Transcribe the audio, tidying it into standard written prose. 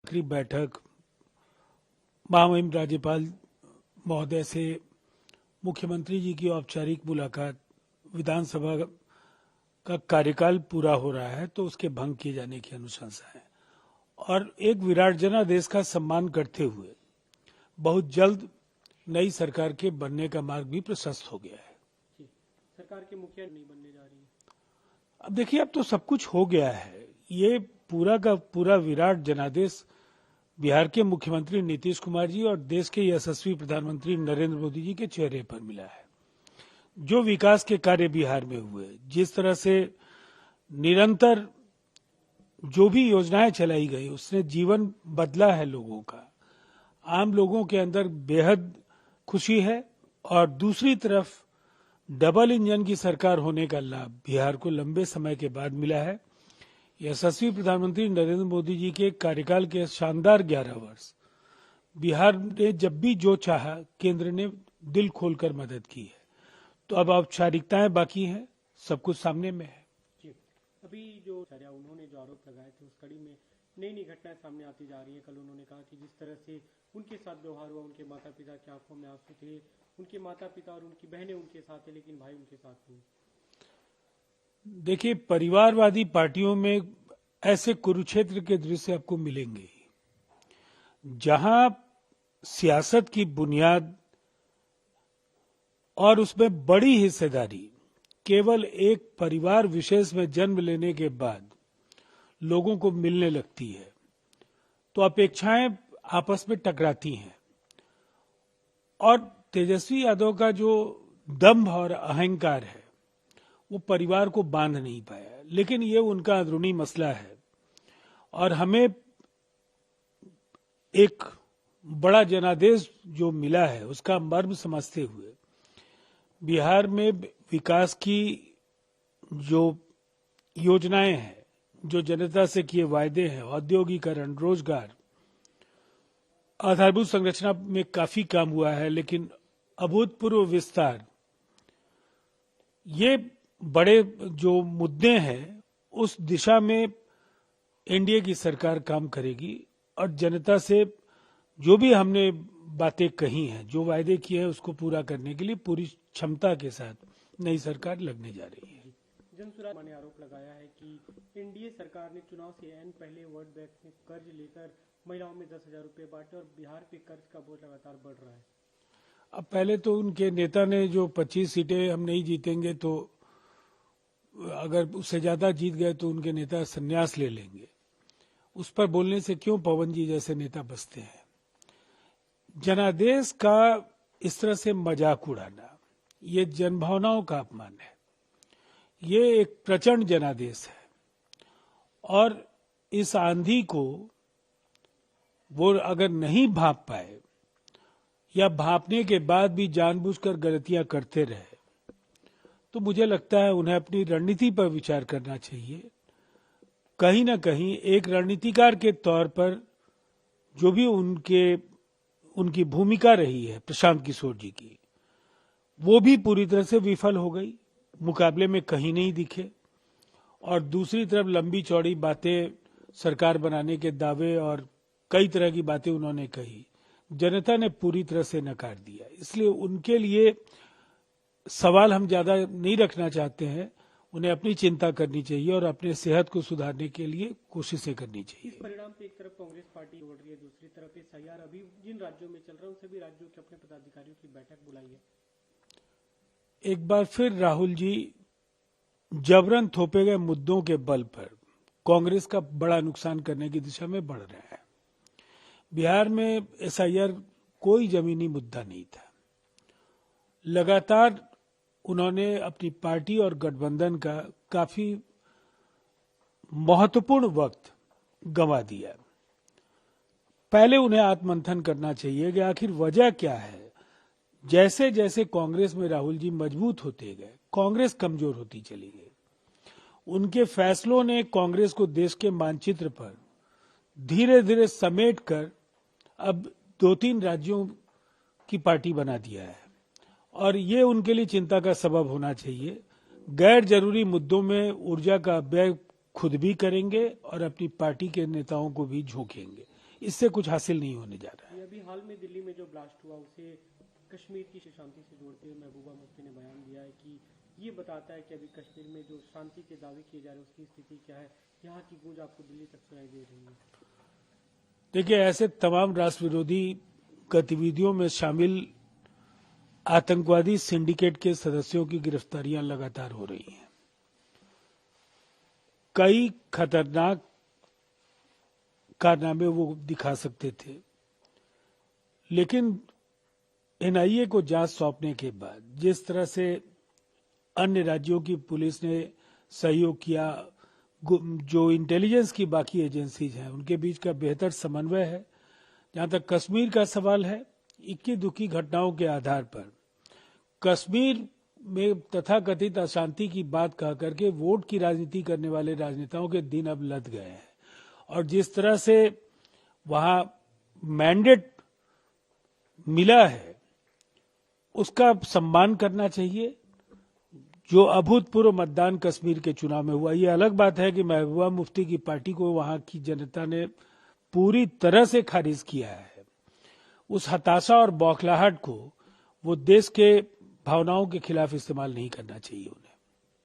आखिरी बैठक महामहिम राज्यपाल महोदय से मुख्यमंत्री जी की औपचारिक मुलाकात, विधानसभा का कार्यकाल पूरा हो रहा है तो उसके भंग किए जाने की अनुशंसा है और एक विराट जनादेश का सम्मान करते हुए बहुत जल्द नई सरकार के बनने का मार्ग भी प्रशस्त हो गया है। सरकार के मुखिया नहीं बनने जा रही है। अब देखिए, अब तो सब कुछ हो गया है। ये पूरा का पूरा विराट जनादेश बिहार के मुख्यमंत्री नीतीश कुमार जी और देश के यशस्वी प्रधानमंत्री नरेंद्र मोदी जी के चेहरे पर मिला है। जो विकास के कार्य बिहार में हुए, जिस तरह से निरंतर जो भी योजनाएं चलाई गई, उसने जीवन बदला है लोगों का। आम लोगों के अंदर बेहद खुशी है और दूसरी तरफ डबल इंजन की सरकार होने का लाभ बिहार को लंबे समय के बाद मिला है। यशस्वी प्रधानमंत्री नरेंद्र मोदी जी के कार्यकाल के शानदार 11 वर्ष, बिहार ने जब भी जो चाहा केंद्र ने दिल खोलकर मदद की है। तो अब औपचारिकताएं बाकी हैं, सब कुछ सामने में है। अभी जो उन्होंने जो आरोप लगाए थे उस कड़ी में नई घटनाएं सामने आती जा रही है। कल उन्होंने कहा कि जिस तरह से उनके साथ व्यवहार हुआ, उनके माता पिता की आंखों में आंसू थे, उनके माता पिता और उनकी बहनें उनके साथ थे लेकिन भाई उनके साथ नहीं। देखिए, परिवारवादी पार्टियों में ऐसे कुरुक्षेत्र के दृश्य आपको मिलेंगे जहां सियासत की बुनियाद और उसमें बड़ी हिस्सेदारी केवल एक परिवार विशेष में जन्म लेने के बाद लोगों को मिलने लगती है तो अपेक्षाएं आपस में टकराती हैं। और तेजस्वी यादव का जो दंभ और अहंकार है वो परिवार को बांध नहीं पाया, लेकिन ये उनका अंदरूनी मसला है और हमें एक बड़ा जनादेश जो मिला है उसका मर्म समझते हुए बिहार में विकास की जो योजनाएं हैं, जो जनता से किए वायदे हैं, औद्योगिकरण, रोजगार, आधारभूत संरचना में काफी काम हुआ है, लेकिन अभूतपूर्व विस्तार, ये बड़े जो मुद्दे हैं उस दिशा में एनडीए की सरकार काम करेगी और जनता से जो भी हमने बातें कही हैं, जो वायदे किए हैं, उसको पूरा करने के लिए पूरी क्षमता के साथ नई सरकार लगने जा रही है। जनसुराज ने आरोप लगाया है कि एनडीए सरकार ने चुनाव से ऐन पहले वर्ल्ड बैंक से कर्ज लेकर महिलाओं में 10,000 रुपए बांटे और बिहार पे कर्ज का बोझ लगातार बढ़ रहा है। अब पहले तो उनके नेता ने जो 25 सीटें हम नहीं जीतेंगे तो अगर उससे ज्यादा जीत गए तो उनके नेता संन्यास ले लेंगे, उस पर बोलने से क्यों पवन जी जैसे नेता बचते हैं। जनादेश का इस तरह से मजाक उड़ाना ये जनभावनाओं का अपमान है। ये एक प्रचंड जनादेश है और इस आंधी को वो अगर नहीं भांप पाए या भांपने के बाद भी जानबूझकर गलतियां करते रहे तो मुझे लगता है उन्हें अपनी रणनीति पर विचार करना चाहिए। कहीं ना कहीं एक रणनीतिकार के तौर पर जो भी उनकी भूमिका रही है प्रशांत किशोर जी की, वो भी पूरी तरह से विफल हो गई, मुकाबले में कहीं नहीं दिखे। और दूसरी तरफ लंबी चौड़ी बातें, सरकार बनाने के दावे और कई तरह की बातें उन्होंने कही, जनता ने पूरी तरह से नकार दिया। इसलिए उनके लिए सवाल हम ज्यादा नहीं रखना चाहते हैं। उन्हें अपनी चिंता करनी चाहिए और अपने सेहत को सुधारने के लिए कोशिशें करनी चाहिए। इस परिणाम पे एक तरफ कांग्रेस पार्टी उड़ रही है, दूसरी तरफ एसआईआर अभी जिन राज्यों में चल रहा है उन सभी राज्यों के अपने पदाधिकारियों की बैठक बुलाई है। एक बार फिर राहुल जी जबरन थोपे गए मुद्दों के बल पर कांग्रेस का बड़ा नुकसान करने की दिशा में बढ़ रहे हैं। बिहार में एसआईआर कोई जमीनी मुद्दा नहीं था। लगातार उन्होंने अपनी पार्टी और गठबंधन का काफी महत्वपूर्ण वक्त गंवा दिया। पहले उन्हें आत्ममंथन करना चाहिए कि आखिर वजह क्या है। जैसे जैसे कांग्रेस में राहुल जी मजबूत होते गए, कांग्रेस कमजोर होती चली गई। उनके फैसलों ने कांग्रेस को देश के मानचित्र पर धीरे धीरे समेट कर अब 2-3 राज्यों की पार्टी बना दिया है और ये उनके लिए चिंता का सबब होना चाहिए। गैर जरूरी मुद्दों में ऊर्जा का व्यय खुद भी करेंगे और अपनी पार्टी के नेताओं को भी झोंकेंगे। इससे कुछ हासिल नहीं होने जा रहा है। ये अभी हाल में दिल्ली में जो ब्लास्ट हुआ उसे कश्मीर की शांति से जोड़ते हुए महबूबा मुफ्ती ने बयान दिया है कि ये बताता है कि अभी कश्मीर में जो शांति के दावे किए जा रहे हैं उसकी स्थिति क्या है। यहाँ की गूंज आपको दिल्ली तक सुनाई दे रही है। देखिए, ऐसे तमाम राष्ट्र विरोधी गतिविधियों में शामिल आतंकवादी सिंडिकेट के सदस्यों की गिरफ्तारियां लगातार हो रही हैं। कई खतरनाक कारनामे वो दिखा सकते थे, लेकिन एनआईए को जांच सौंपने के बाद जिस तरह से अन्य राज्यों की पुलिस ने सहयोग किया, जो इंटेलिजेंस की बाकी एजेंसीज हैं उनके बीच का बेहतर समन्वय है। जहां तक कश्मीर का सवाल है, इक्की दुखी घटनाओं के आधार पर कश्मीर में तथाकथित अशांति की बात कह करके वोट की राजनीति करने वाले राजनेताओं के दिन अब लद गए हैं। और जिस तरह से वहां मैंडेट मिला है उसका सम्मान करना चाहिए। जो अभूतपूर्व मतदान कश्मीर के चुनाव में हुआ, ये अलग बात है कि महबूबा मुफ्ती की पार्टी को वहां की जनता ने पूरी तरह से खारिज किया है। उस हताशा और बौखलाहट को वो देश के भावनाओं के खिलाफ इस्तेमाल नहीं करना चाहिए उन्हें।